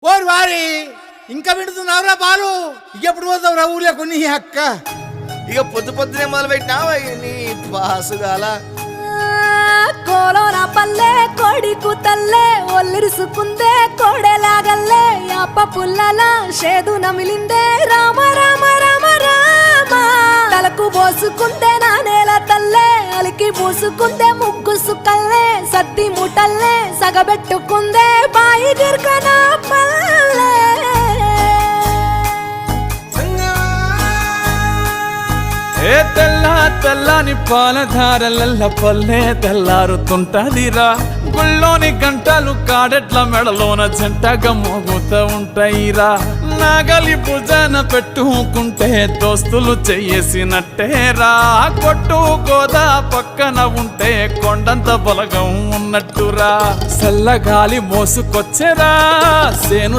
ఓరి వారి ఇంకా వింటున్నావురా బాలు ఎప్పుడు పోతావురా ఊర్లో కొన్ని అక్క ఇక పొద్దు పొద్దునే మొదలు పెట్టినావా నీ బాసుగాల కోలోన పల్లె కోడి కూతల్లే ఒల్లిరుసుకుందే కోడెలాగల్లే అప్ప పుల్లల షేదు నమిలిందే రామ రామ రామ రామ తలకు పోసుకుందే నా నేల తల్లే అలికి పూసుకుందే ముగ్గు సుక్కల్లే సత్తి ముటల్లే సగబెట్టుకుందే బాయి గిర్కన పల్లె ఏ తెల్ల తెల్లని పాలధారలల్ల పల్లె తెల్లారుతుంటదిరా గుళ్ళోని గంటలు కాడెట్ల మెడలోన జంటగా మోగుతూ ఉంటాయిరా నాగలి భుజాన పెట్టుకుంటే దోస్తులు చెయ్యేసినట్టేరా కొట్టు గోదా పక్కన ఉంటే కొండంత బలగం ఉన్నట్టురా చల్లగాలి మోసుకొచ్చెరా సేను